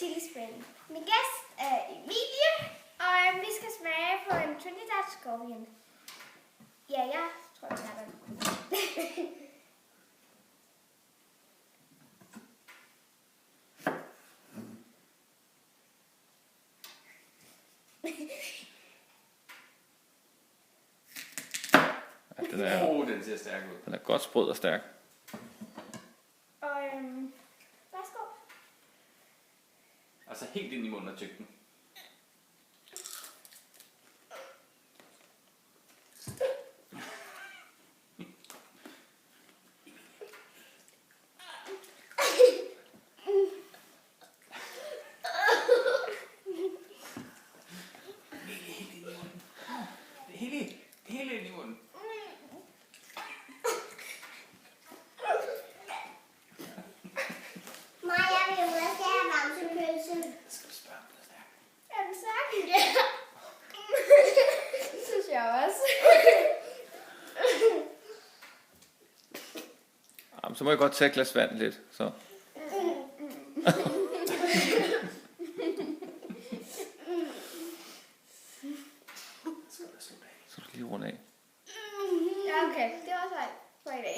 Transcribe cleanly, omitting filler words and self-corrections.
chilispring. Min gæst er Emilie, og vi skal smage på en Trinidad Scorpion. Ja, jeg tror, jeg tager den. Ja, den ser stærk ud. Den er godt sprød og stærk. Og værsgo. Altså helt ind i munden og tykke den. Hele ind i munden. Maja, vi vil også have bamsepølse. Skal du spørge, om den er stærk? Er den stærk? Ja. Det synes jeg også. Jamen, så må jeg godt tage et glas vand lidt. Så. Så du lige runde af. Ja, okay. Det var sejt for i dag.